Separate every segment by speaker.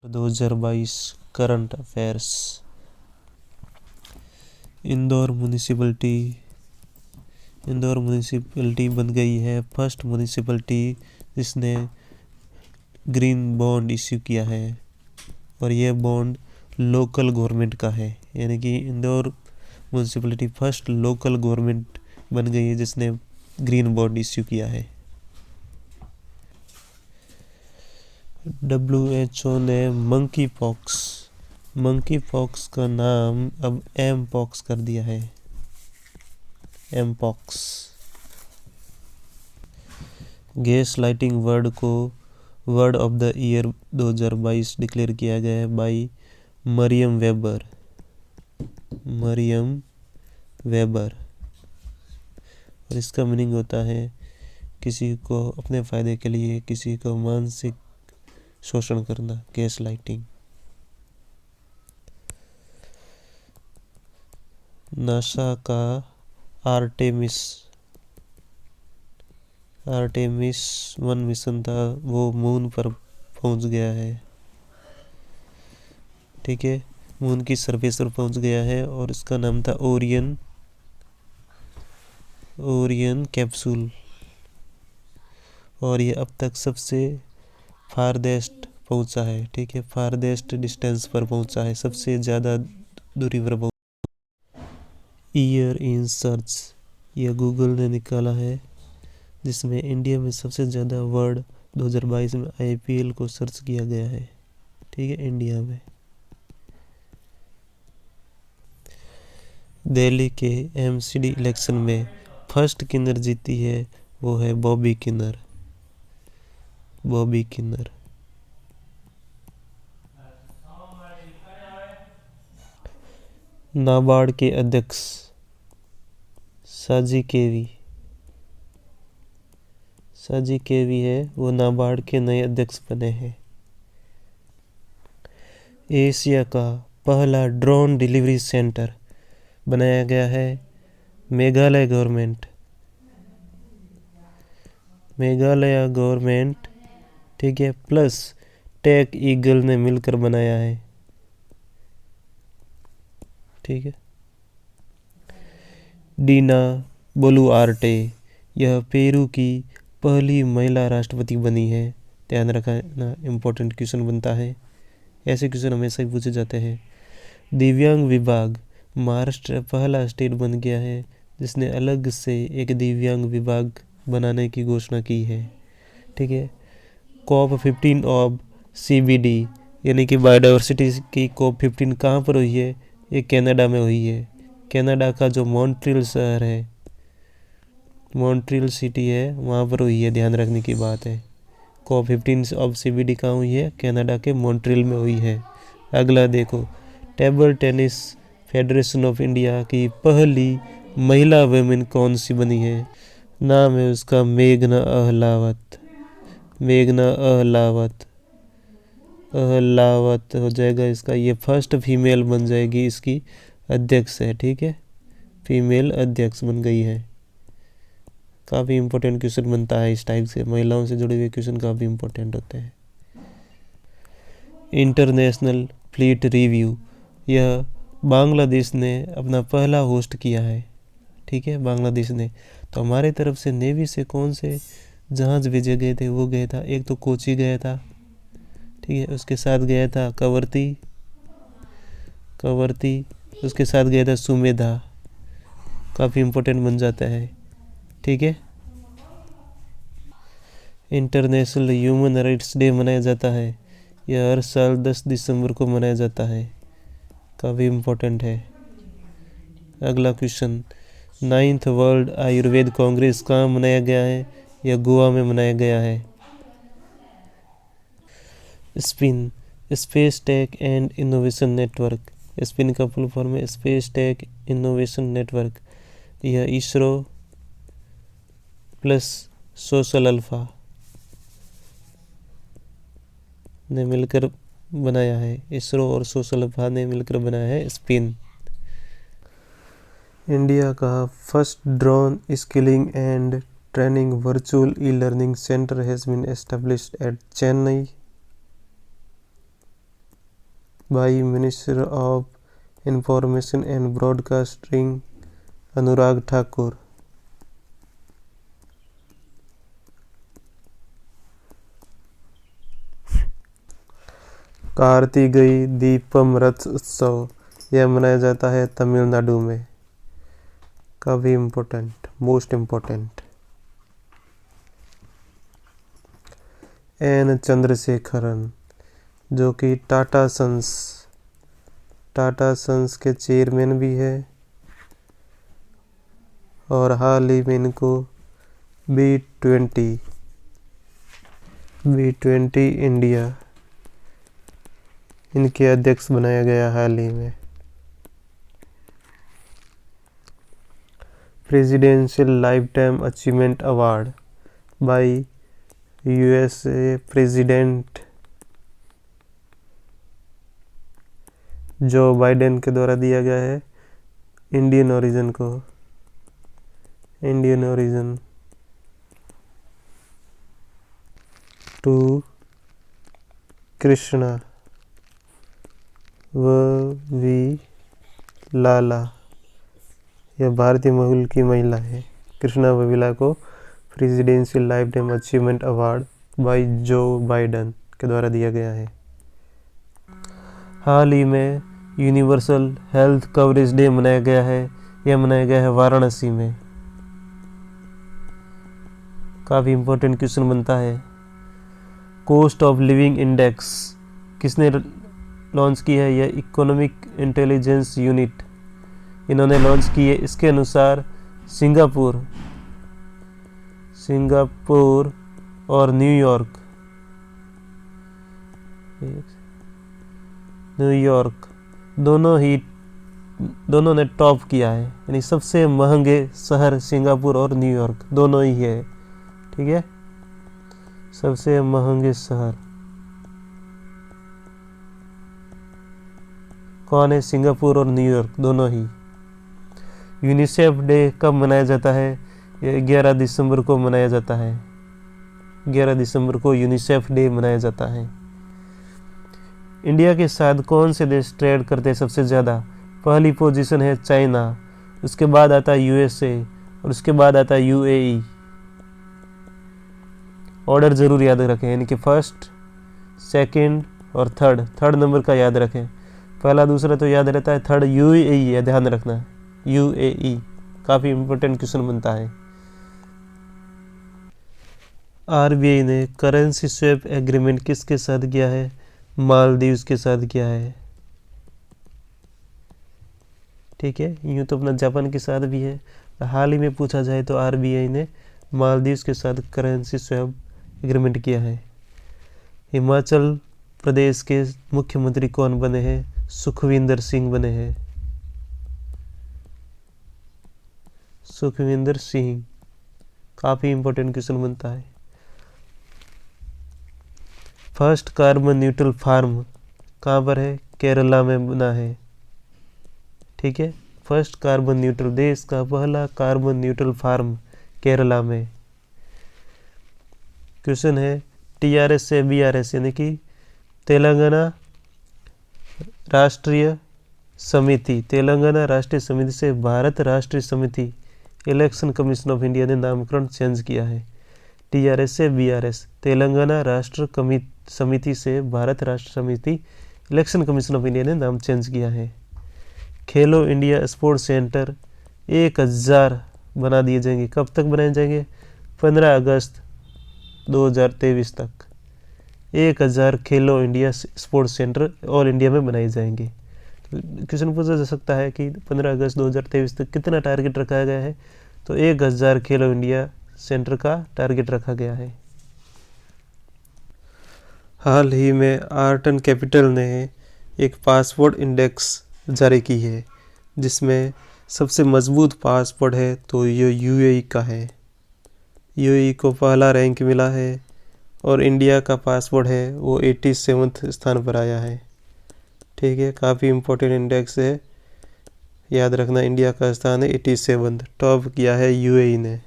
Speaker 1: 2022 current affairs. Indore municipality बन गई है फर्स्ट म्यूनिसिपैलिटी जिसने ग्रीन बॉन्ड इश्यू किया है, और यह बॉन्ड लोकल गवर्नमेंट का है। यानी कि Indore municipality first local government बन गई है जिसने ग्रीन बॉन्ड इश्यू किया है। WHO ने मंकी पॉक्स का नाम अब एम पॉक्स कर दिया है, M pox. Gas lighting word को word of the year 2022 declare किया गया है बाय मरियम वेबर। और इसका मीनिंग होता है किसी को अपने फ़ायदे के लिए किसी को मानसिक शोषण करना, गैस लाइटिंग। नासा का आर्टेमिस 1 मिशन था, वो मून पर पहुंच गया है। ठीक है, मून की सरफेस पर पहुंच गया है और इसका नाम था ओरियन कैप्सूल। और ये अब तक सबसे फारदेस्ट पहुंचा है। ठीक है, फारदेस्ट डिस्टेंस पर पहुंचा है, सबसे ज़्यादा दूरी पर पहुंचा। ईयर इन सर्च यह गूगल ने निकाला है, जिसमें इंडिया में सबसे ज़्यादा वर्ड 2022 में IPL को सर्च किया गया है। ठीक है, इंडिया में। दिल्ली के MCD इलेक्शन में फर्स्ट किन्नर जीती है, वो है बॉबी किन्नर। नाबार्ड के अध्यक्ष साजी केवी है, वो नाबार्ड के नए अध्यक्ष बने हैं। एशिया का पहला ड्रोन डिलीवरी सेंटर बनाया गया है मेघालय गवर्नमेंट। ठीक है, प्लस टेक ईगल ने मिलकर बनाया है। ठीक है, डीना बोलुआर्टे यह पेरू की पहली महिला राष्ट्रपति बनी है। ध्यान रखना, इम्पोर्टेंट क्वेश्चन बनता है, ऐसे क्वेश्चन हमेशा ही पूछे जाते हैं। दिव्यांग विभाग महाराष्ट्र पहला स्टेट बन गया है जिसने अलग से एक दिव्यांग विभाग बनाने की घोषणा की है। ठीक है, COP15 ऑफ CBD यानी कि बायोडाइवर्सिटी की COP15 कहाँ पर हुई है? ये कनाडा में हुई है। कनाडा का जो मॉन्ट्रियल शहर है, मॉन्ट्रियल सिटी है, वहाँ पर हुई है। ध्यान रखने की बात है, COP15 ऑफ CBD कहाँ हुई है? कनाडा के मॉन्ट्रियल में हुई है। अगला देखो, table tennis federation of India की पहली महिला वुमेन कौन सी बनी है? नाम है उसका मेघना अहलावत हो जाएगा इसका। ये फर्स्ट फीमेल बन जाएगी, इसकी अध्यक्ष है। ठीक है, फीमेल अध्यक्ष बन गई है। काफ़ी इम्पोर्टेंट क्वेश्चन बनता है इस टाइप से, महिलाओं से जुड़े हुए क्वेश्चन काफ़ी इम्पोर्टेंट होते हैं। इंटरनेशनल फ्लीट रिव्यू यह बांग्लादेश ने अपना पहला होस्ट किया है। ठीक है, बांग्लादेश ने। तो हमारे तरफ से नेवी से कौन से जहाज भेजे गए थे? वो गया था, एक तो कोची गया था। ठीक है, उसके साथ गया था कवरती, उसके साथ गया था सुमेधा। काफ़ी इम्पोर्टेंट बन जाता है। ठीक है, इंटरनेशनल ह्यूमन राइट्स डे मनाया जाता है, यह हर साल 10 दिसंबर को मनाया जाता है। काफ़ी इम्पोर्टेंट है। अगला question, 9th world Ayurveda Congress कहाँ मनाया गया है? यह गोवा में मनाया गया है। Spin space tech and innovation network, spin का फुल फॉर्म है स्पेस टेक इनोवेशन नेटवर्क। यह इसरो प्लस सोशल अल्फा ने मिलकर बनाया है। इसरो और सोशल अल्फा ने मिलकर बनाया है स्पिन। इंडिया का first drone skilling and training virtual e-learning centre has been established at Chennai. By minister of information and broadcasting Anurag Thakur. Kartikeya Deepam रथ उत्सव यह मनाया जाता है तमिलनाडु में। काफी important, most important. N Chandrasekaran जो कि टाटा सन्स के चेयरमैन भी है और हाल ही में इनको B20 इंडिया इनके अध्यक्ष बनाया गया हाल ही में। Presidential life time achievement award bye USA president Joe Biden के द्वारा दिया गया है इंडियन ओरिजिन टू कृष्णा वविलाला। यह भारतीय मूल की महिला है। कृष्णा वविला को presidential life time achievement award bye Joe Biden के द्वारा दिया गया है। हाल ही में यूनिवर्सल हेल्थ कवरेज डे मनाया गया है। यह मनाया गया है वाराणसी में। काफ़ी इम्पोर्टेंट क्वेश्चन बनता है। कॉस्ट ऑफ लिविंग इंडेक्स किसने लॉन्च की है? यह इकोनॉमिक इंटेलिजेंस यूनिट इन्होंने लॉन्च की है। इसके अनुसार सिंगापुर और न्यूयॉर्क दोनों ने टॉप किया है, यानी सबसे महंगे शहर सिंगापुर और न्यूयॉर्क दोनों ही है। ठीक है, सबसे महंगे शहर कौन है? सिंगापुर और न्यूयॉर्क दोनों ही। यूनिसेफ डे कब मनाया जाता है? यह 11 दिसंबर को मनाया जाता है। 11 दिसंबर को यूनिसेफ डे मनाया जाता है। इंडिया के साथ कौन से देश ट्रेड करते हैं सबसे ज़्यादा? पहली पोजीशन है चाइना, उसके बाद आता है USA और उसके बाद आता है UAE। ऑर्डर ज़रूर याद रखें, यानी कि फर्स्ट, सेकंड और थर्ड नंबर का याद रखें। पहला दूसरा तो याद रहता है, थर्ड UAE है, ध्यान रखना। UAE काफ़ी इम्पोर्टेंट क्वेश्चन बनता है। RBI ने करेंसी स्वैप एग्रीमेंट किसके साथ किया है? मालदीव्स के साथ किया है। ठीक है, यूँ तो अपना जापान के साथ भी है। हाल ही में पूछा जाए तो RBI ने मालदीव्स के साथ करेंसी स्वैप एग्रीमेंट किया है। हिमाचल प्रदेश के मुख्यमंत्री कौन बने हैं? सुखविंदर सिंह बने हैं। सुखविंदर सिंह काफ़ी इम्पोर्टेंट क्वेश्चन बनता है। फर्स्ट कार्बन न्यूट्रल फार्म कहाँ पर है? केरला में बना है। ठीक है, फर्स्ट कार्बन न्यूट्रल, देश का पहला कार्बन न्यूट्रल फार्म केरला में। क्वेश्चन है TRS से BRS यानी कि तेलंगाना राष्ट्रीय समिति से भारत राष्ट्रीय समिति इलेक्शन कमीशन ऑफ इंडिया ने नामकरण चेंज किया है। TRS से BRS, तेलंगाना राष्ट्र समिति से भारत राष्ट्र समिति इलेक्शन कमीशन ऑफ इंडिया ने नाम चेंज किया है। खेलो इंडिया स्पोर्ट्स सेंटर 1000 बना दिए जाएंगे। कब तक बनाए जाएंगे? 15 अगस्त 2023 तक 1000 खेलो India sports centre all India में बनाए जाएंगे। क्वेश्चन पूछा जा सकता है कि 15 अगस्त 2023 तक कितना टारगेट रखा गया है? तो 1000 खेलो इंडिया सेंटर का टारगेट रखा गया है। हाल ही में आर्टन कैपिटल ने एक पासपोर्ट इंडेक्स जारी की है, जिसमें सबसे मजबूत पासपोर्ट है तो ये UAE का है। UAE को पहला रैंक मिला है और इंडिया का पासपोर्ट है वो 87वें स्थान पर आया है। ठीक है, काफ़ी इम्पोर्टेंट इंडेक्स है, याद रखना। इंडिया का स्थान है 87, टॉप किया है UAE ने।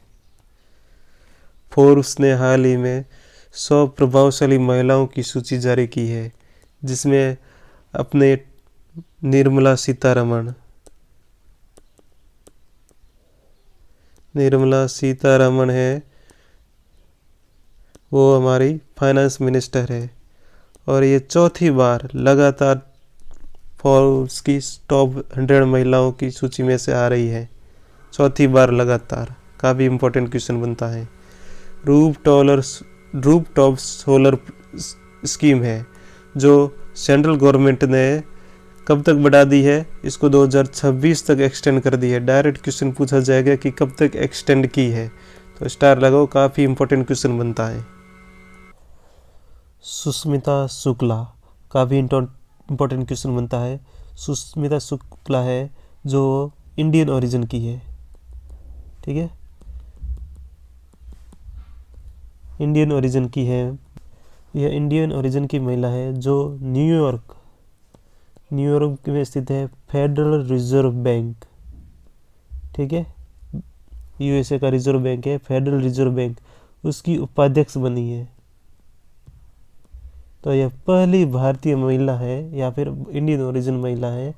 Speaker 1: फोर्ब्स ने हाल ही में 100 प्रभावशाली महिलाओं की सूची जारी की है, जिसमें अपने निर्मला सीतारमण। निर्मला सीतारमण है, वो हमारी फाइनेंस मिनिस्टर है और ये चौथी बार लगातार फोर्ब्स की टॉप 100 महिलाओं की सूची में से आ रही है, चौथी बार लगातार। काफ़ी इम्पोर्टेंट क्वेश्चन बनता है। रूफ टॉप सोलर स्कीम है जो सेंट्रल गवर्नमेंट ने कब तक बढ़ा दी है, इसको 2026 तक एक्सटेंड कर दी है। डायरेक्ट क्वेश्चन पूछा जाएगा कि कब तक एक्सटेंड की है, तो स्टार लगाओ, काफ़ी इम्पोर्टेंट क्वेश्चन बनता है। सुष्मिता शुक्ला, काफ़ी इम्पोर्टेंट क्वेश्चन बनता है। सुष्मिता शुक्ला है जो इंडियन ओरिजिन की है, ठीक है, इंडियन ओरिजिन की है। यह इंडियन ओरिजिन की महिला है जो न्यूयॉर्क में स्थित है फेडरल रिजर्व बैंक, ठीक है, यूएसए का रिजर्व बैंक है फेडरल रिजर्व बैंक, उसकी उपाध्यक्ष बनी है। तो यह पहली भारतीय महिला है या फिर इंडियन ओरिजिन महिला है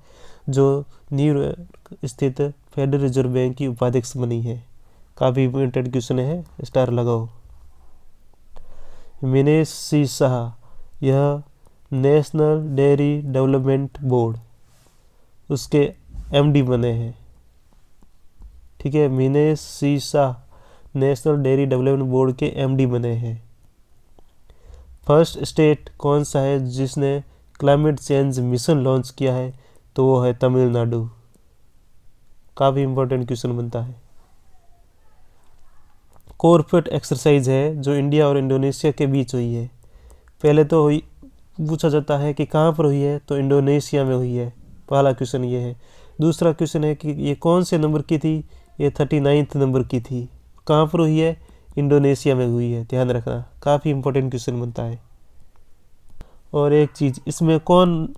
Speaker 1: जो न्यूयॉर्क स्थित फेडरल रिजर्व बैंक की उपाध्यक्ष बनी है। काफ़ी इम्पोर्टेंट क्वेश्चन है, स्टार लगाओ। मिनेश सी शाह, यह नेशनल डेयरी डेवलपमेंट बोर्ड, उसके एमडी बने हैं, ठीक है। Minesh C Shah national dairy development board के एमडी बने हैं। फर्स्ट स्टेट कौन सा है जिसने क्लाइमेट चेंज मिशन लॉन्च किया है, तो वो है तमिलनाडु। काफ़ी इम्पोर्टेंट क्वेश्चन बनता है। कॉर्पोरेट एक्सरसाइज है जो इंडिया और इंडोनेशिया के बीच हुई है। पहले तो पूछा जाता है कि कहाँ पर हुई है, तो इंडोनेशिया में हुई है, पहला क्वेश्चन ये है। दूसरा क्वेश्चन है कि ये कौन से नंबर की थी, ये 39 नंबर की थी। कहाँ पर हुई है, इंडोनेशिया में हुई है, ध्यान रखना, काफ़ी इम्पोर्टेंट क्वेश्चन बनता है। और एक चीज़, इसमें कौन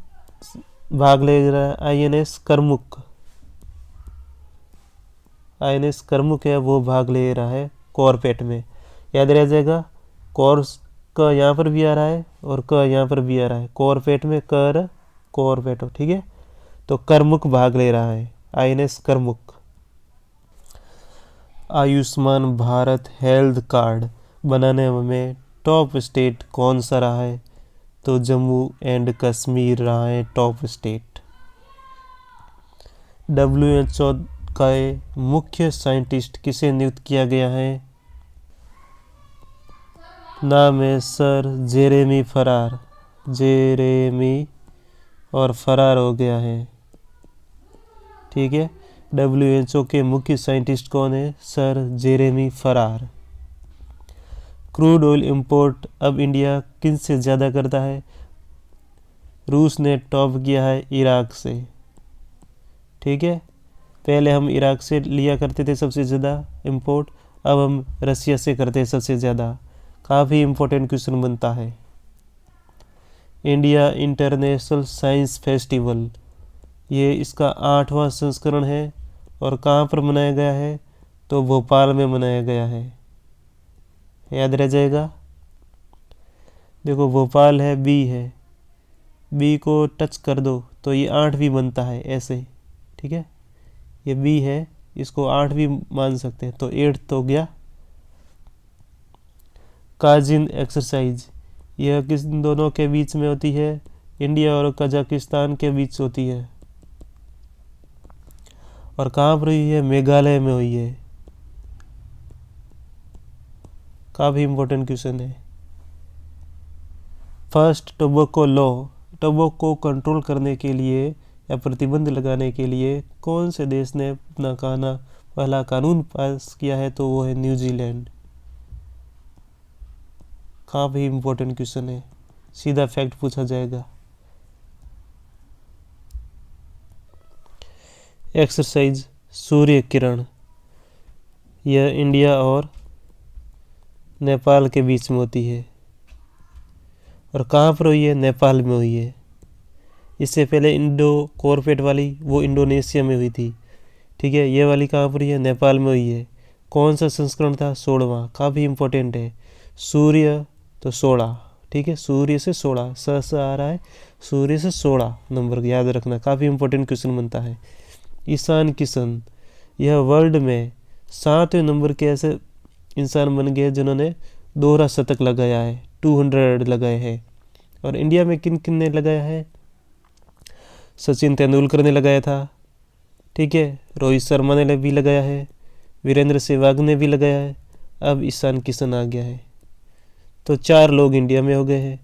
Speaker 1: भाग ले रहा है, आईएनएस करमुक, आईएनएस करमुक है वो भाग ले रहा है कॉर्पेट में, याद रह जाएगा। कोर्स क यहाँ पर भी आ रहा है और क यहाँ पर भी आ रहा है, कॉर्पेट में कर कॉर्पेट, ठीक है, तो करमुक भाग ले रहा है, INS Karmuk. Ayushman Bharat health card बनाने में टॉप स्टेट कौन सा रहा है, तो जम्मू एंड कश्मीर रहा है टॉप स्टेट। WHO का मुख्य साइंटिस्ट किसे नियुक्त किया गया है, नाम है सर जेरेमी फरार, जेरेमी और फरार हो गया है, ठीक है। WHO के मुख्य साइंटिस्ट कौन है, सर जेरेमी फरार। क्रूड ऑयल इंपोर्ट अब इंडिया किन से ज़्यादा करता है, रूस ने टॉप किया है इराक से, ठीक है। पहले हम इराक से लिया करते थे सबसे ज़्यादा इंपोर्ट, अब हम रसिया से करते हैं सबसे ज़्यादा। काफ़ी इम्पोर्टेंट क्वेश्चन बनता है। इंडिया इंटरनेशनल साइंस फेस्टिवल, ये इसका 8वां संस्करण है और कहाँ पर मनाया गया है, तो भोपाल में मनाया गया है, याद रह जाएगा। देखो भोपाल है, बी है, बी को टच कर दो तो ये 8 भी बनता है ऐसे, ठीक है, ये बी है, इसको 8 भी मान सकते हैं, तो 8 तो गया। काजिन एक्सरसाइज, यह किस दोनों के बीच में होती है, इंडिया और कजाकिस्तान के बीच होती है, और कहाँ पर हुई है, मेघालय में हुई है। काफ़ी इम्पोर्टेंट क्वेश्चन है। First tobacco law, tobacco control करने के लिए या प्रतिबंध लगाने के लिए कौन से देश ने अपना पहला कानून पास किया है, तो वो है न्यूजीलैंड। काफ़ी इम्पोर्टेंट क्वेश्चन है, सीधा फैक्ट पूछा जाएगा। एक्सरसाइज सूर्य किरण, यह इंडिया और नेपाल के बीच में होती है, और कहाँ पर हुई है, नेपाल में हुई है। इससे पहले इंडो कॉर्पेट वाली वो इंडोनेशिया में हुई थी, ठीक है, ये वाली कहाँ पर हुई है, नेपाल में हुई है। कौन सा संस्करण था, 16वां, काफ़ी इम्पोर्टेंट है। सूर्य तो 16, ठीक ठीक है, सूर्य से 16, स आ रहा है, सूर्य से 16 नंबर याद रखना, काफ़ी इंपॉर्टेंट क्वेश्चन बनता है। ईशान किशन, यह वर्ल्ड में 7वें नंबर के ऐसे इंसान बन गए जिन्होंने दोहरा शतक लगाया है, 200 लगाए हैं। और इंडिया में किन किन ने लगाया है? सचिन तेंदुलकर ने लगाया था, ठीक है, रोहित शर्मा ने भी लगाया है, वीरेंद्र सहवाग ने भी लगाया है, अब ईशान किशन आ गया है। तो 4 लोग इंडिया में हो गए हैं,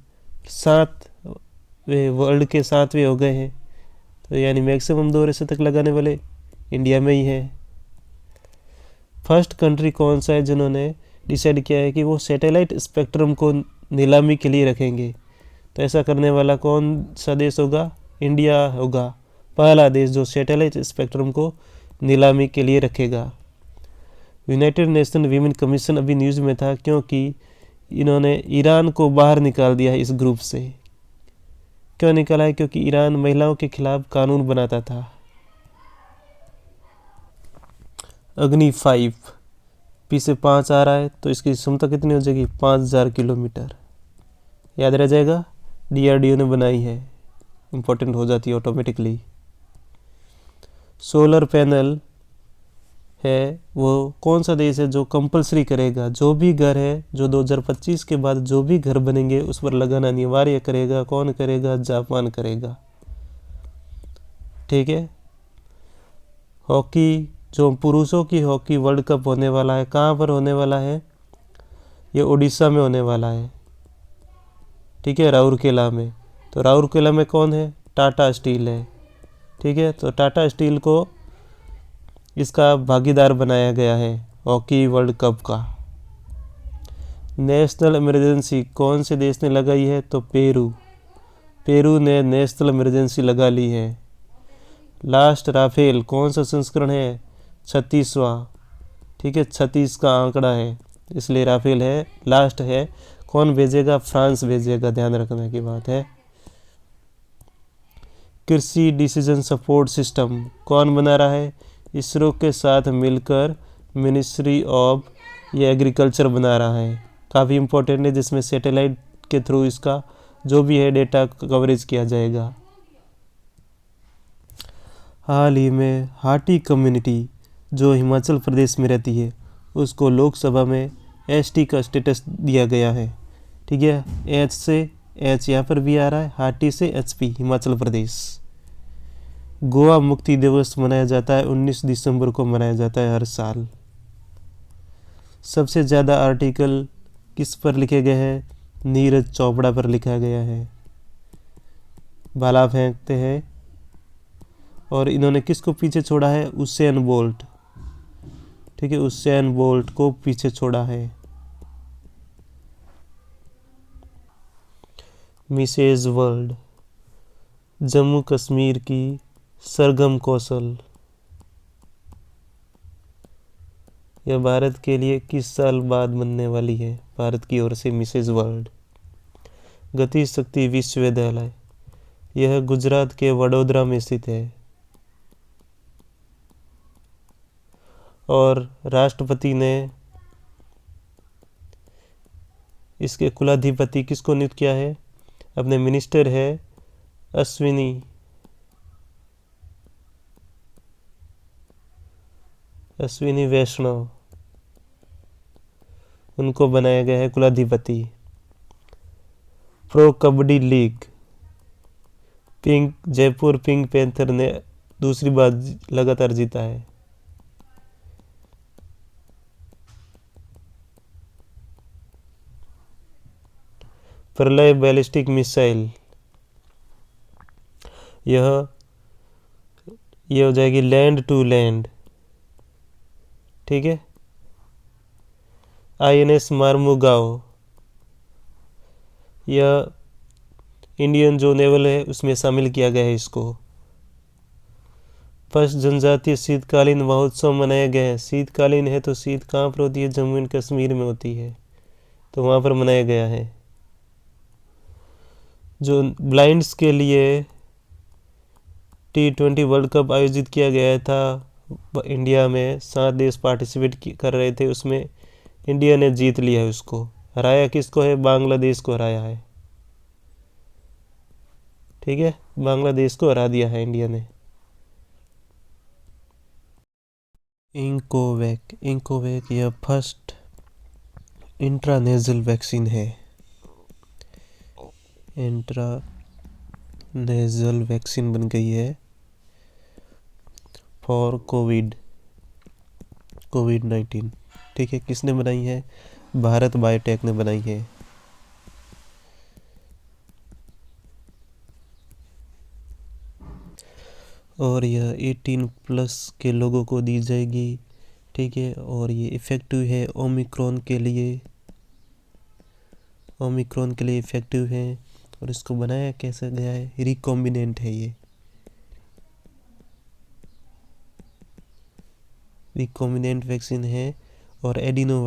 Speaker 1: 7 वे वर्ल्ड के 7वें हो गए हैं। तो यानी मैक्सिमम दोहरे शतक लगाने वाले इंडिया में ही है। फर्स्ट कंट्री कौन सा है जिन्होंने डिसाइड किया है कि वो सैटेलाइट स्पेक्ट्रम को नीलामी के लिए रखेंगे? तो ऐसा करने वाला कौन सा देश होगा? इंडिया होगा, पहला देश जो सैटेलाइट स्पेक्ट्रम को नीलामी के लिए रखेगा। यूनाइटेड नेशन वीमेन कमीशन अभी न्यूज़ में था क्योंकि इन्होंने ईरान को बाहर निकाल दिया है इस ग्रुप से। क्यों निकाला है? क्योंकि ईरान महिलाओं के खिलाफ कानून बनाता था। अग्नि 5 पी से 5 आ रहा है तो इसकी क्षमता कितनी हो जाएगी? 5000 किलोमीटर। याद रह जाएगा, DRDO ने बनाई है, इम्पोर्टेंट हो जाती है ऑटोमेटिकली। सोलर पैनल है वो कौन सा देश है जो कंपलसरी करेगा, जो भी घर है जो 2025 के बाद जो भी घर बनेंगे उस पर लगाना अनिवार्य करेगा? कौन करेगा? जापान करेगा, ठीक है। हॉकी, जो पुरुषों की हॉकी वर्ल्ड कप होने वाला है, कहाँ पर होने वाला है? ये उड़ीसा में होने वाला है, ठीक है, राउरकेला में। तो राउरकेला में कौन है? टाटा स्टील है, ठीक है। तो टाटा स्टील को इसका भागीदार बनाया गया है हॉकी वर्ल्ड कप का। नेशनल इमरजेंसी कौन से देश ने लगाई है? तो पेरू ने नेशनल इमरजेंसी लगा ली है। लास्ट राफेल कौन सा संस्करण है? 36वां, ठीक है, 36 का आंकड़ा है, इसलिए राफेल है, लास्ट है। कौन भेजेगा? फ्रांस भेजेगा, ध्यान रखने की बात है। कृषि डिसीजन सपोर्ट सिस्टम कौन बना रहा है? इसरो के साथ मिलकर मिनिस्ट्री ऑफ एग्रीकल्चर बना रहा है, काफ़ी इम्पोर्टेंट है, जिसमें सैटेलाइट के थ्रू इसका जो भी है डेटा कवरेज किया जाएगा। हाल ही में हाटी कम्युनिटी जो हिमाचल प्रदेश में रहती है उसको लोकसभा में ST का स्टेटस दिया गया है, ठीक है। H से H यहाँ पर भी आ रहा है, हाटी से HP हिमाचल प्रदेश। गोवा मुक्ति दिवस मनाया जाता है, 19 दिसंबर को मनाया जाता है हर साल। सबसे ज़्यादा आर्टिकल किस पर लिखे गए हैं? नीरज चोपड़ा पर लिखा गया है। भाला फेंकते हैं और इन्होंने किसको पीछे छोड़ा है? उसेन बोल्ट, ठीक है, उसेन बोल्ट को पीछे छोड़ा है। मिसेज वर्ल्ड, जम्मू कश्मीर की सरगम कौशल, यह भारत के लिए किस साल बाद बनने वाली है? भारत की ओर से मिसेज वर्ल्ड। गति शक्ति विश्वविद्यालय, यह गुजरात के वडोदरा में स्थित है। और राष्ट्रपति ने इसके कुलाधिपति किसको नियुक्त किया है? अपने मिनिस्टर है अश्विनी वैष्णव, उनको बनाया गया है कुलाधिपति। Pro kabaddi league, Jaipur pink panther ने दूसरी बार लगातार जीता है। प्रलय बैलिस्टिक मिसाइल, यह हो जाएगी लैंड टू लैंड, ठीक है। INS मार्मुगाओ, यह इंडियन जो नेवल है उसमें शामिल किया गया है इसको। फर्स्ट जनजातीय शीतकालीन महोत्सव मनाया गया है। शीतकालीन है तो शीत कहाँ पर होती है? जम्मू एंड कश्मीर में होती है, तो वहाँ पर मनाया गया है। जो ब्लाइंड्स के लिए T20 वर्ल्ड कप आयोजित किया गया था इंडिया में, 7 देश पार्टिसिपेट कर रहे थे, उसमें इंडिया ने जीत लिया है उसको। हराया किसको है? बांग्लादेश को हराया है। ठीक है, बांग्लादेश को हरा दिया है इंडिया ने। इंकोवैक यह फर्स्ट इंट्रानेजल वैक्सीन है। इंट्रानेजल वैक्सीन बन गई है फॉर कोविड-19। ठीक है, किसने बनाई है? भारत बायोटेक ने बनाई है। और यह 18+ के लोगों को दी जाएगी। ठीक है, और ये इफ़ेक्टिव है ओमिक्रॉन के लिए इफ़ेक्टिव है। और इसको बनाया कैसे गया है? रिकॉम्बिनेंट है, ये रिकॉम्बिनेंट वैक्सीन है। और एडिनो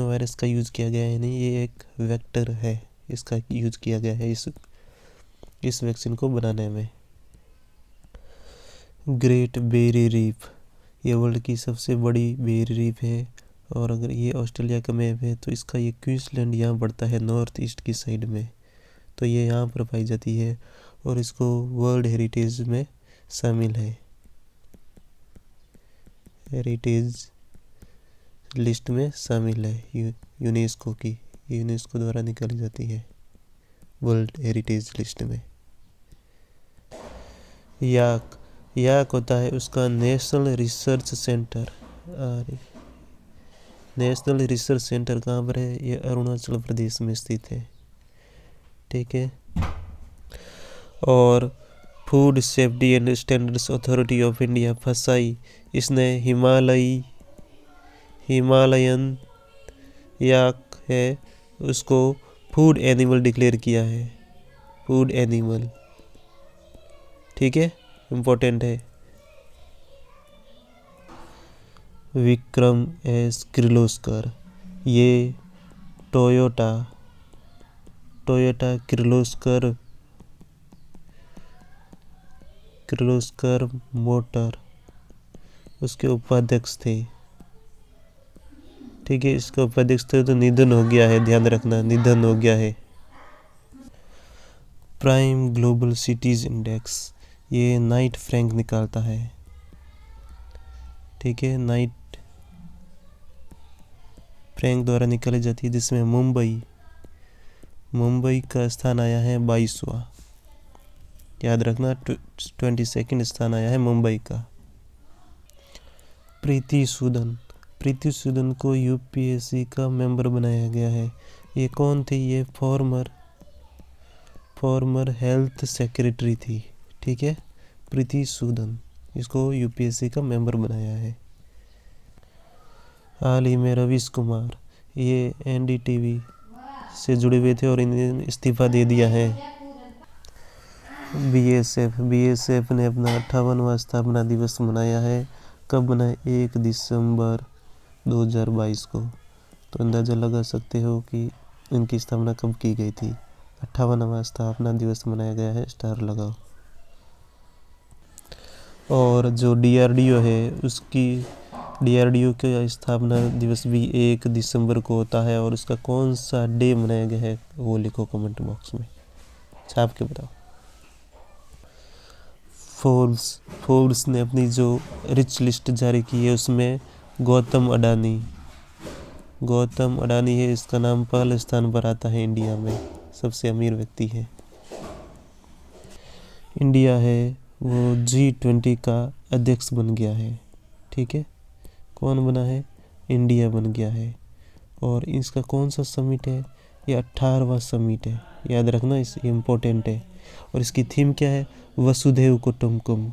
Speaker 1: वायरस का यूज़ किया गया है, नहीं, ये एक वेक्टर है, इसका यूज़ किया गया है इस वैक्सीन को बनाने में। ग्रेट बेरी रीफ, ये वर्ल्ड की सबसे बड़ी बेरी रीफ है। और अगर ये ऑस्ट्रेलिया का मैप है तो इसका ये क्वींसलैंड यहाँ पड़ता है नॉर्थ ईस्ट की साइड में, तो ये यहाँ पर पाई जाती है और इसको वर्ल्ड हेरिटेज में शामिल है, हेरिटेज लिस्ट में शामिल है यूनेस्को द्वारा निकाली जाती है वर्ल्ड हेरिटेज लिस्ट में। याक होता है उसका national research centre. National research centre कहाँ पर है? ये अरुणाचल प्रदेश में स्थित है। ठीक है, और food safety and standards authority of India फसाई, इसने हिमालयन याक है उसको फूड एनिमल डिक्लेयर किया है, फूड एनिमल। ठीक है, इम्पोर्टेंट है। विक्रम एस किर्लोस्कर, ये टोयोटा किर्लोस्कर मोटर उसके उपाध्यक्ष थे। ठीक है, इसका उपाध्यक्ष थे तो निधन हो गया है, ध्यान रखना, निधन हो गया है। प्राइम ग्लोबल सिटीज इंडेक्स, ये नाइट फ्रैंक निकालता है। ठीक है, नाइट फ्रैंक द्वारा निकाली जाती है, जिसमें मुंबई का स्थान आया है 22वां। याद रखना, 22nd स्थान आया है मुंबई का। प्रीति सूदन को यूपीएससी का मेंबर बनाया गया है। ये कौन थी? ये फॉर्मर हेल्थ सेक्रेटरी थी। ठीक है, प्रीति सूदन, इसको यूपीएससी का मेंबर बनाया है। हाल ही में रवीश कुमार, ये एनडीटीवी से जुड़े हुए थे और इन्हें इस्तीफा दे दिया है। बीएसएफ ने अपना 58वां स्थापना दिवस मनाया है। कब मनाया? 1 दिसंबर 2022 को। तो अंदाज़ा लगा सकते हो कि इनकी स्थापना कब की गई थी। 58वां स्थापना दिवस मनाया गया है, स्टार लगाओ। और जो डीआरडीओ है उसकी डीआरडीओ का स्थापना दिवस भी 1 दिसंबर को होता है। और उसका कौन सा डे मनाया गया है वो लिखो कमेंट बॉक्स में, छाप के बताओ। फोर्ब्स ने अपनी जो रिच लिस्ट जारी की है उसमें गौतम अडानी है, इसका नाम पहले स्थान पर आता है इंडिया में, सबसे अमीर व्यक्ति है। इंडिया है वो G20 का अध्यक्ष बन गया है। ठीक है, कौन बना है? इंडिया बन गया है। और इसका कौन सा समिट है? ये 18वां समिट है, याद रखना, इस इम्पोर्टेंट है। और इसकी थीम क्या है? वसुधैव कुटुम्बकम।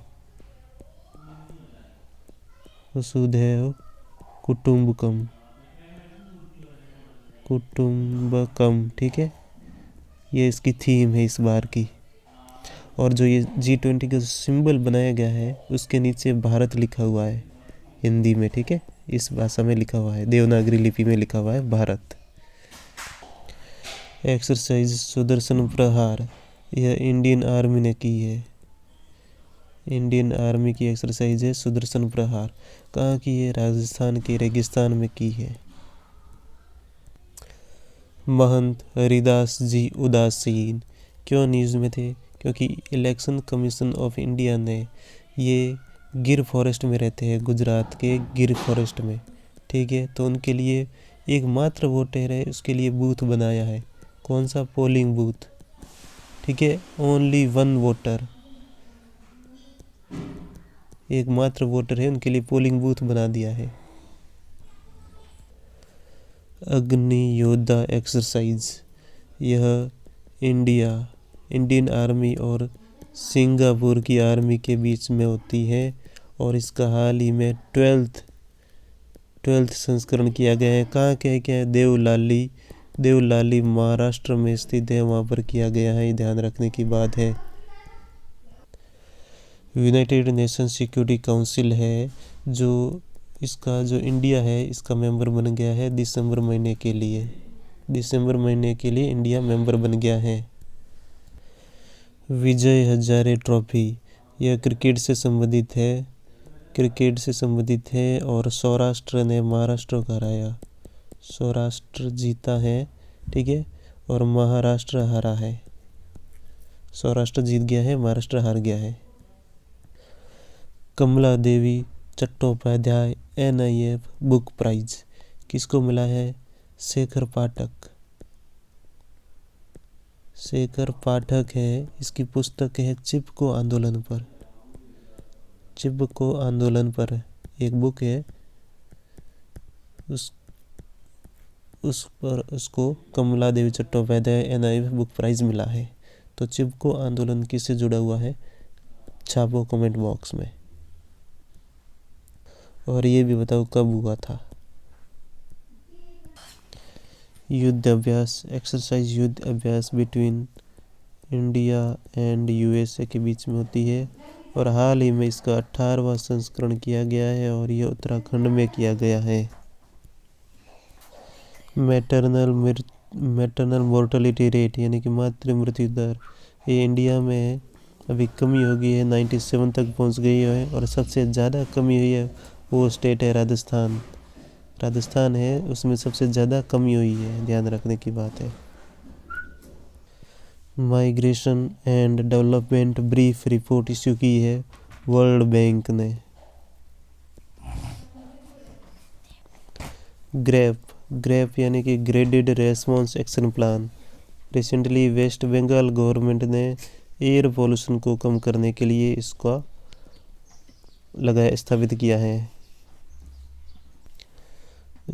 Speaker 1: ठीक है, ये इसकी थीम है इस बार की। और जो ये G20 का सिंबल बनाया गया है उसके नीचे भारत लिखा हुआ है हिंदी में। ठीक है, इस भाषा में लिखा हुआ है, देवनागरी लिपि में लिखा हुआ है भारत। एक्सरसाइज सुदर्शन प्रहार, यह इंडियन आर्मी ने की है, इंडियन आर्मी की एक्सरसाइज है सुदर्शन प्रहार। कहाँ की है? राजस्थान के रेगिस्तान में की है। महंत हरिदास जी उदासीन क्यों न्यूज़ में थे? क्योंकि इलेक्शन कमीशन ऑफ इंडिया ने ये गिर फॉरेस्ट में रहते हैं, गुजरात के गिर फॉरेस्ट में, ठीक है। तो उनके लिए एकमात्र वोटर है, उसके लिए बूथ बनाया है। कौन सा? पोलिंग बूथ, ठीक है। ओनली वन वोटर, एकमात्र वोटर है, उनके लिए पोलिंग बूथ बना दिया है। अग्नि योद्धा एक्सरसाइज, यह इंडियन आर्मी और सिंगापुर की आर्मी के बीच में होती है और इसका हाल ही में 12th संस्करण किया गया है। कहाँ क्या है? देवलाली महाराष्ट्र में स्थित है, वहाँ पर किया गया है। ध्यान रखने की बात है। यूनाइटेड नेशन सिक्योरिटी काउंसिल है जो इसका जो इंडिया है इसका मेंबर बन गया है दिसंबर महीने के लिए इंडिया मेंबर बन गया है। विजय हजारे ट्रॉफी, यह क्रिकेट से संबंधित है और सौराष्ट्र ने महाराष्ट्र को हराया। सौराष्ट्र जीता है, ठीक है, और महाराष्ट्र हारा है। सौराष्ट्र जीत गया है, महाराष्ट्र हार गया है। कमला देवी चट्टोपाध्याय NIF बुक प्राइज किसको मिला है? शेखर पाठक है। इसकी पुस्तक है चिपको आंदोलन पर एक बुक है, उस पर उसको कमला देवी चट्टोपाध्याय NIF बुक प्राइज मिला है। तो चिपको आंदोलन किससे जुड़ा हुआ है? छापो कमेंट बॉक्स में। और ये भी बताओ कब हुआ था? युद्ध अभ्यास बिटवीन इंडिया एंड USA के बीच में होती है और हाल ही में इसका 18वां संस्करण किया गया है और यह उत्तराखंड में किया गया है। मैटरनल मोर्टेलिटी रेट यानी कि मातृ मृत्यु दर, ये इंडिया में अभी कमी हो गई है, 97 तक पहुंच गई है और सबसे ज़्यादा कमी हुई है वो स्टेट है राजस्थान है, उसमें सबसे ज़्यादा कमी हुई है। ध्यान रखने की बात है। Migration and development brief report issue की है वर्ल्ड बैंक ने। ग्रेप यानी कि graded response action plan, recently West Bengal government ने एयर पोल्यूशन को कम करने के लिए इसका स्थापित किया है।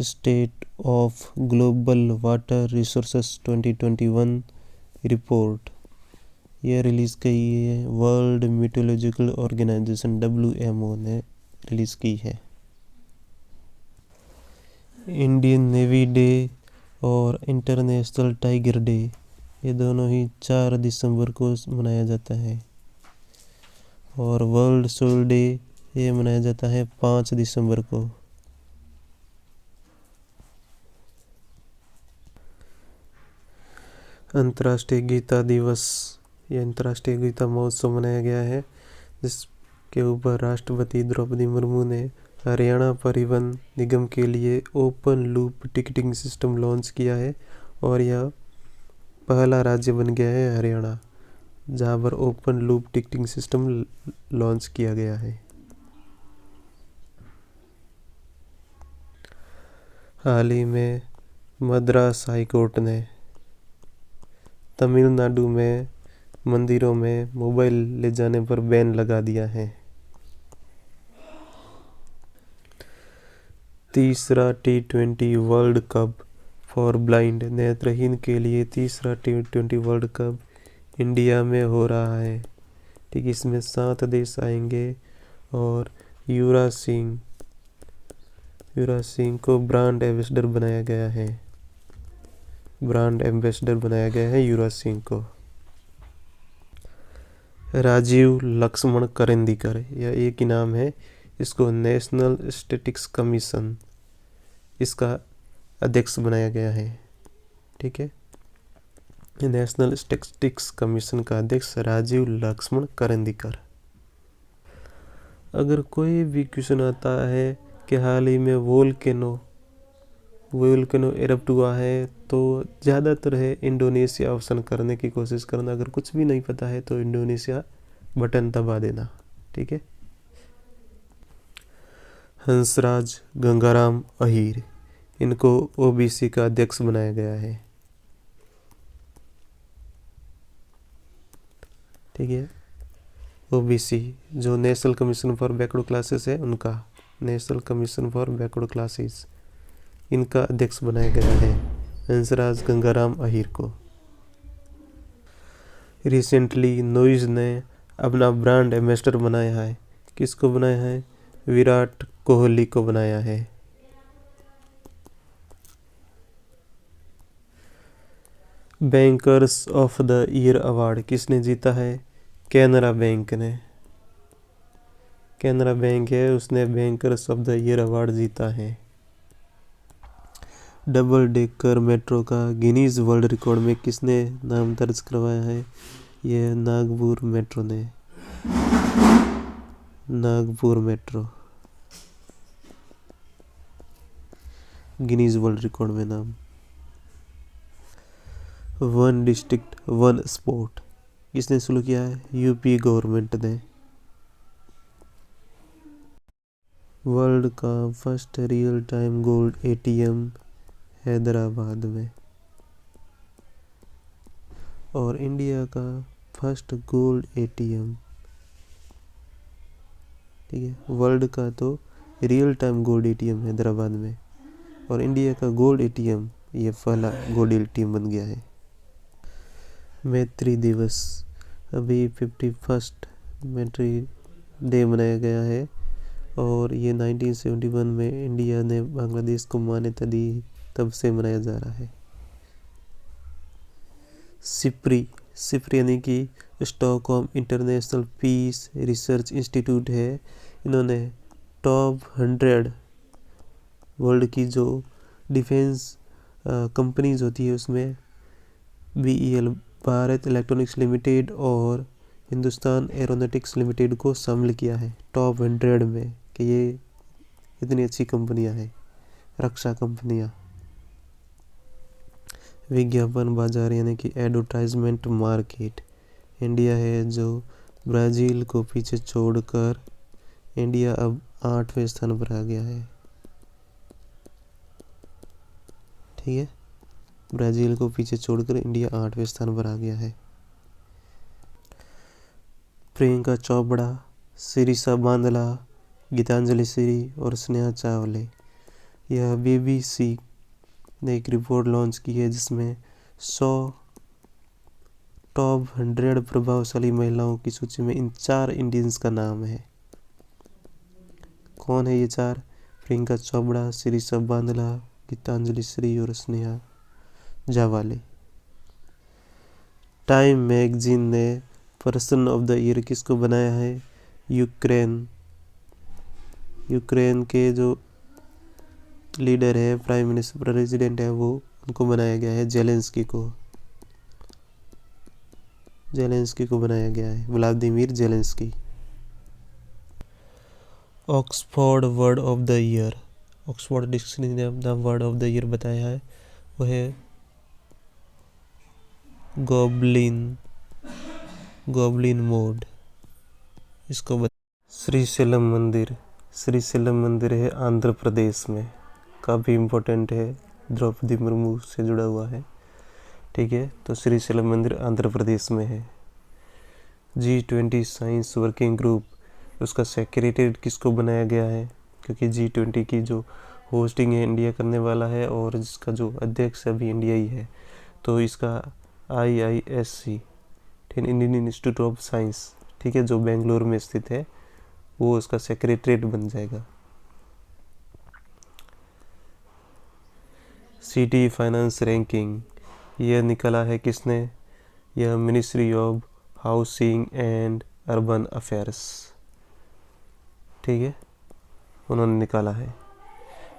Speaker 1: State of global water resources 2021 report, यह रिलीज़ की है वर्ल्ड मीटोलॉजिकल ऑर्गेनाइजेशन WMO ने रिलीज़ की है। इंडियन नेवी डे और इंटरनेशनल टाइगर डे, ये दोनों ही 4 दिसंबर को मनाया जाता है और वर्ल्ड सोल डे ये मनाया जाता है 5 दिसंबर को। अंतर्राष्ट्रीय गीता दिवस, ये अंतर्राष्ट्रीय गीता महोत्सव मनाया गया है जिसके ऊपर राष्ट्रपति द्रौपदी मुर्मू ने हरियाणा परिवहन निगम के लिए open loop ticketing system launch किया है और यह पहला राज्य बन गया है हरियाणा जहां पर open loop ticketing system launch किया गया है। हाल ही में मद्रास हाई कोर्ट ने तमिलनाडु में मंदिरों में मोबाइल ले जाने पर बैन लगा दिया है। तीसरा T20 world cup for blind, नेत्रहीन के लिए तीसरा T20 वर्ल्ड कप इंडिया में हो रहा है, ठीक। इसमें 7 देश आएंगे और युवराज सिंह को ब्रांड एम्बेसडर बनाया गया है युवराज सिंह को। राजीव लक्ष्मण करंदीकर, यह एक ही नाम है, इसको नेशनल स्टैटिस्टिक्स कमीशन इसका अध्यक्ष बनाया गया है, ठीक है। नेशनल स्टैटिस्टिक्स कमीशन का अध्यक्ष राजीव लक्ष्मण करंदीकर। अगर कोई भी क्वेश्चन आता है कि हाल ही में वोल्केनो एरप्ट हुआ है तो ज़्यादातर है इंडोनेशिया ऑप्शन करने की कोशिश करना। अगर कुछ भी नहीं पता है तो इंडोनेशिया बटन दबा देना, ठीक है। हंसराज गंगाराम अहीर, इनको ओबीसी का अध्यक्ष बनाया गया है, ठीक है। ओबीसी जो national commission for backward classes है उनका, national commission for backward classes, इनका अध्यक्ष बनाया गया है हंसराज गंगाराम अहीर को। रिसेंटली नोइज ने अपना ब्रांड एम्बेसडर बनाया है, किसको बनाया है? विराट कोहली को बनाया है। Bankers of the year award किसने जीता है? कैनरा बैंक ने, कैनरा बैंक है उसने bankers of the year award जीता है। डबल डेकर मेट्रो का गिनीज वर्ल्ड रिकॉर्ड में किसने नाम दर्ज करवाया है? यह नागपुर मेट्रो ने, Nagpur metro Guinness world record में नाम। वन डिस्ट्रिक्ट वन स्पोर्ट किसने शुरू किया है? यूपी गवर्नमेंट ने। वर्ल्ड का first real time gold ATM Hyderabad में, और इंडिया का फर्स्ट गोल्ड एटीएम, ठीक है। वर्ल्ड का तो real time gold ATM Hyderabad में, और इंडिया का गोल्ड एटीएम ये पहला गोल्ड एटीएम बन गया है। मैत्री दिवस, अभी 51st मैत्री डे मनाया गया है, और ये 1971 में इंडिया ने बांग्लादेश को मान्यता दी, तब से मनाया जा रहा है। सिप्री, सिप्री यानी कि Stockholm international peace research institute है, इन्होंने टॉप 100 वर्ल्ड की जो डिफेंस कंपनीज होती है उसमें BEL भारत इलेक्ट्रॉनिक्स लिमिटेड और हिंदुस्तान एरोनॉटिक्स लिमिटेड को शामिल किया है टॉप 100 में, कि ये इतनी अच्छी कंपनियां हैं, रक्षा कंपनियां। विज्ञापन बाजार यानी कि एडवर्टाइजमेंट मार्केट, इंडिया है जो ब्राज़ील को पीछे छोड़कर इंडिया अब 8वें स्थान पर आ गया है, ठीक है। ब्राज़ील को पीछे छोड़कर इंडिया 8वें स्थान पर आ गया है। प्रियंका चोपड़ा, शिरीषा बांदला, गीतांजलि श्री और स्नेहा चावले, यह BBC ने एक रिपोर्ट लॉन्च की है जिसमें 100 टॉप 100 प्रभावशाली महिलाओं की सूची में इन 4 इंडियंस का नाम है। कौन है ये 4? प्रियंका चोपड़ा, शिरीषा बांदला, गीतांजलि श्री और स्नेहा जावाले। टाइम मैगजीन ने पर्सन ऑफ द ईयर किसको बनाया है? यूक्रेन, यूक्रेन के जो लीडर है, प्राइम मिनिस्टर प्रेसिडेंट है, वो उनको बनाया गया है, जेलेंस्की को, जेलेंस्की को बनाया गया है, Vladimir Zelensky. Oxford word of the year, Oxford dictionary ने अपना वर्ड ऑफ द ईयर बताया है, वह है गॉबलिन, गॉबलिन मोड, इसको श्रीशैलम मंदिर, श्रीशैलम मंदिर है आंध्र प्रदेश में, काफ़ी इम्पोर्टेंट है, द्रौपदी मुर्मू से जुड़ा हुआ है, ठीक है। तो श्रीशैलम मंदिर आंध्र प्रदेश में है। G20 साइंस वर्किंग ग्रुप, उसका सेक्रेटरी किसको बनाया गया है? क्योंकि G20 की जो होस्टिंग है इंडिया करने वाला है, और जिसका जो अध्यक्ष अभी इंडिया ही है, तो इसका IISc, Indian institute of science, ठीक है, जो बेंगलोर में स्थित है, वो उसका सेक्रेटरीट बन जाएगा। सिटी फाइनेंस रैंकिंग, यह निकाला है किसने? यह ministry of housing and urban affairs, ठीक है, उन्होंने निकाला है।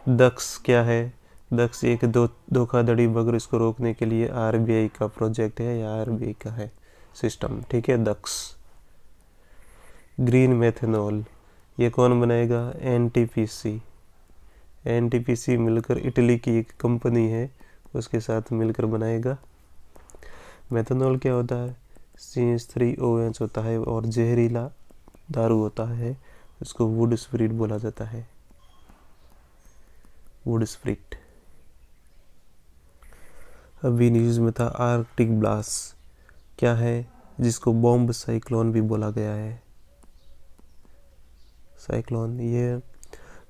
Speaker 1: दक्ष क्या है? दक्ष एक धोखाधड़ी मगर इसको रोकने के लिए RBI का प्रोजेक्ट है, या RBI का है सिस्टम, ठीक है, दक्ष। ग्रीन मेथनॉल, ये कौन बनाएगा? NTPC, एनटीपीसी मिलकर इटली की एक कंपनी है, उसके साथ मिलकर बनाएगा। मेथनॉल क्या होता है? CH3OH होता है और जहरीला दारू होता है, इसको वुड स्पिरिट बोला जाता है, वुड स्पिरिट। अभी न्यूज़ में था आर्कटिक ब्लास्ट, क्या है? जिसको बॉम्ब साइक्लोन भी बोला गया है। साइक्लोन, ये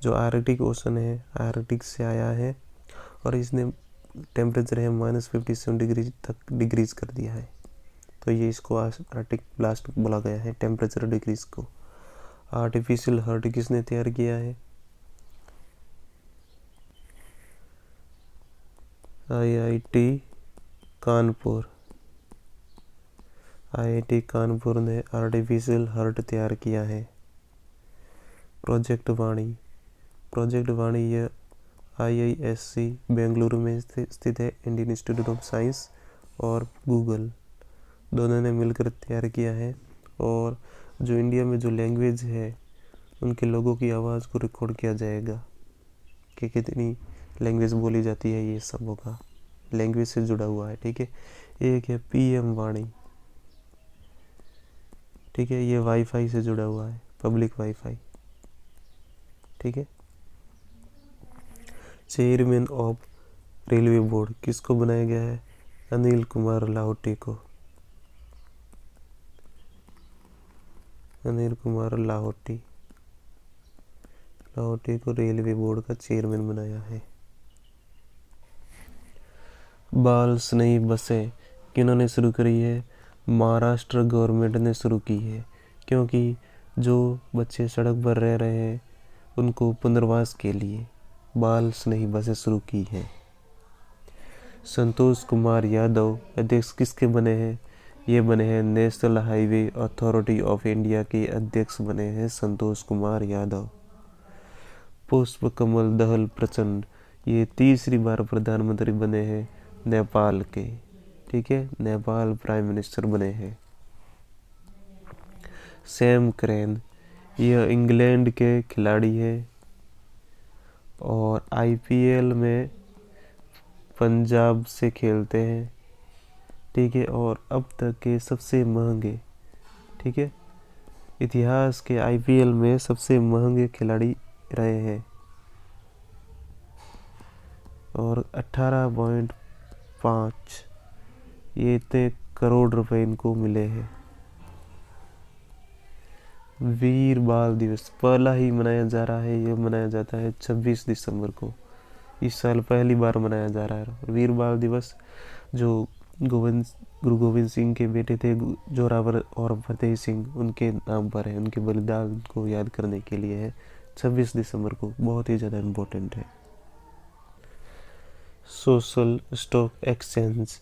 Speaker 1: जो आर्कटिक ओशन है, आर्कटिक से आया है और इसने टेम्परेचर है -57 डिग्री तक डिक्रीज कर दिया है, तो ये इसको आर्कटिक ब्लास्ट बोला गया है, टेम्परेचर डिक्रीज को। आर्टिफिशियल हर्ट किसने तैयार किया है? IIT कानपुर। IIT कानपुर ने आर्टिफिशियल हर्ट तैयार किया है। प्रोजेक्ट वाणी, प्रोजेक्ट वाणी यह IISc बेंगलुरु में स्थित है, इंडियन इंस्टीट्यूट ऑफ साइंस और गूगल दोनों ने मिलकर तैयार किया है। और जो इंडिया में जो लैंग्वेज है, उनके लोगों की आवाज़ को रिकॉर्ड किया जाएगा कि कितनी लैंग्वेज बोली जाती है, ये सब होगा, लैंग्वेज से जुड़ा हुआ है। ठीक है, एक है PM वाणी, ठीक है, ये वाईफाई से जुड़ा हुआ है, पब्लिक वाईफाई। ठीक है, चेयरमैन ऑफ रेलवे बोर्ड किसको बनाया गया है? अनिल कुमार लाहौटी को, अनिल कुमार लाहौटी, लाहौटी को रेलवे बोर्ड का चेयरमैन बनाया है। बाल स्नेही बसें किन्होंने शुरू करी है? महाराष्ट्र गवर्नमेंट ने शुरू की है, क्योंकि जो बच्चे सड़क पर रह रहे हैं उनको पुनर्वास के लिए बाल स्नेही बसें शुरू की हैं। संतोष कुमार यादव अध्यक्ष किसके बने हैं? ये बने हैं national highway authority of India के अध्यक्ष बने हैं संतोष कुमार यादव। पुष्प कमल दहल प्रचंड ये तीसरी बार प्रधानमंत्री बने हैं नेपाल के। ठीक है, नेपाल प्राइम मिनिस्टर बने हैं। सैम करैन यह इंग्लैंड के खिलाड़ी है और IPL में पंजाब से खेलते हैं। ठीक है, और अब तक के सबसे महंगे, ठीक है, इतिहास के IPL में सबसे महंगे खिलाड़ी रहे हैं और 18.5 ये इतने करोड़ रुपए इनको मिले हैं। वीर बाल दिवस पहला ही मनाया जा रहा है, ये मनाया जाता है 26 दिसंबर को, इस साल पहली बार मनाया जा रहा है वीर बाल दिवस। जो गुरु गोविंद सिंह के बेटे थे जोरावर और फतेह सिंह, उनके नाम पर है, उनके बलिदान को याद करने के लिए है 26 दिसंबर को, बहुत ही ज़्यादा इम्पोर्टेंट है। सोशल स्टॉक एक्सचेंज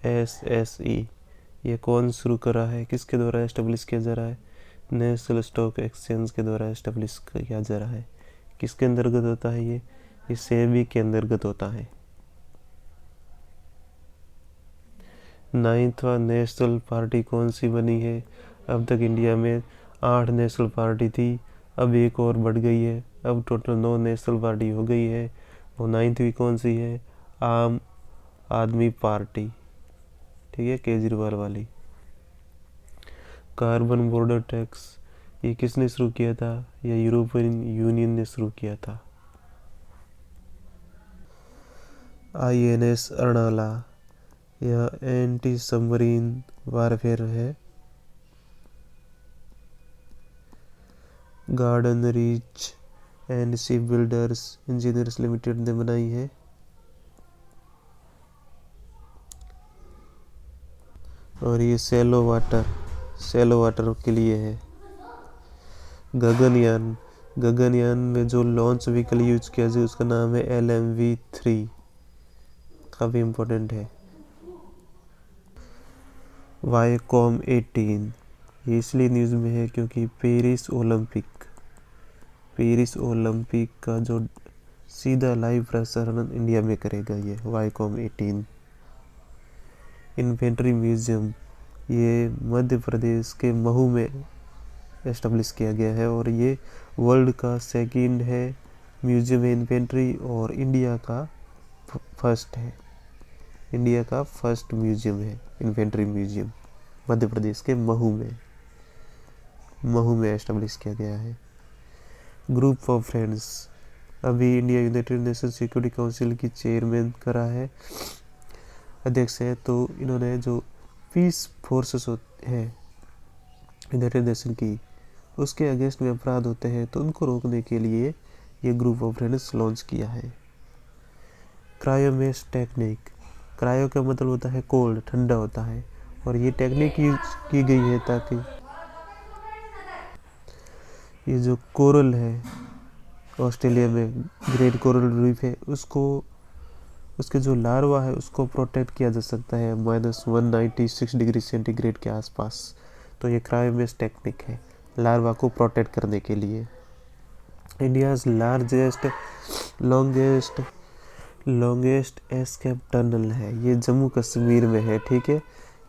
Speaker 1: SSE ये कौन शुरू कर रहा है, किसके द्वारा एस्टेब्लिश किया जा रहा है? नेशनल स्टॉक एक्सचेंज के द्वारा एस्टेब्लिश किया जा रहा है। किसके अंतर्गत होता है ये? सेबी के अंतर्गत होता है। 9वां नेशनल पार्टी कौन सी बनी है? अब तक इंडिया में 8 नेशनल पार्टी थी, अब एक और बढ़ गई है, अब टोटल 9 नेशनल पार्टी हो गई है। वो 9वीं कौन सी है? आम आदमी पार्टी, ठीक है, केजरीवाल वाली। कार्बन बॉर्डर टैक्स ये किसने शुरू किया था? ये यूरोपियन यूनियन ने शुरू किया था। INS अर्नाला यह एंटी सबमरीन वारफेयर है। Garden reach and ship builders engineers limited ने बनाई है। और ये सेलो वाटर के लिए है। गगनयान में जो लॉन्च व्हीकल यूज किया जाए उसका नाम है LMV-3, काफ़ी इम्पोर्टेंट है। वाईकॉम 18 ये इसलिए न्यूज़ में है क्योंकि पेरिस ओलंपिक का जो सीधा लाइव प्रसारण इंडिया में करेगा ये वाईकॉम 18। इन्फेंट्री म्यूजियम ये मध्य प्रदेश के महू में एस्टेब्लिश किया गया है और ये वर्ल्ड का सेकंड है म्यूजियम है इन्फेंट्री, और इंडिया का फर्स्ट म्यूजियम है इन्फेंट्री म्यूजियम, मध्य प्रदेश के महू में एस्टेब्लिश किया गया है। ग्रुप ऑफ फ्रेंड्स, अभी India United nation security council की चेयरमैन करा है, अध्यक्ष है। तो इन्होंने जो पीस फोर्सेस है यूनाइटेड नेशन की, उसके अगेंस्ट में अपराध होते हैं तो उनको रोकने के लिए ये ग्रुप ऑफ फ्रेंड्स लॉन्च किया है। क्रायोमेस टेक्निक, क्रायो का मतलब होता है कोल्ड, ठंडा होता है, और ये टेक्निक यूज की गई है ताकि ये जो कोरल है ऑस्ट्रेलिया में, ग्रेट कोरल रीफ है, उसको, उसके जो लार्वा है उसको प्रोटेक्ट किया जा सकता है -196 डिग्री सेंटीग्रेड के आसपास। तो ये क्रायोमेस टेक्निक है लार्वा को प्रोटेक्ट करने के लिए। इंडियाज लॉन्गेस्ट एस्केप टनल है, ये जम्मू कश्मीर में है, ठीक है।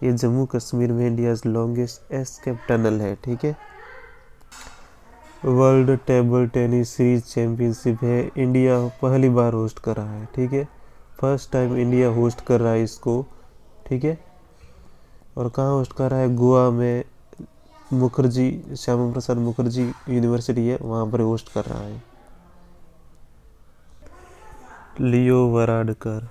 Speaker 1: ये जम्मू कश्मीर में इंडियाज लॉन्गेस्ट एस्केप टनल है, ठीक है। World table tennis series championship है, इंडिया पहली बार होस्ट कर रहा है, ठीक है। फर्स्ट टाइम इंडिया होस्ट कर रहा है इसको, ठीक है। और कहाँ होस्ट कर रहा है? गोवा में श्यामा प्रसाद मुखर्जी यूनिवर्सिटी है, वहाँ पर होस्ट कर रहा है। लियो वराडकर,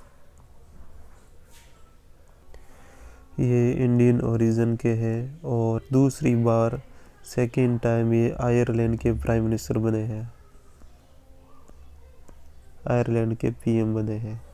Speaker 1: ये इंडियन ओरिजिन के हैं और दूसरी बार सेकेंड टाइम ये आयरलैंड के प्राइम मिनिस्टर बने हैं, आयरलैंड के पीएम बने हैं।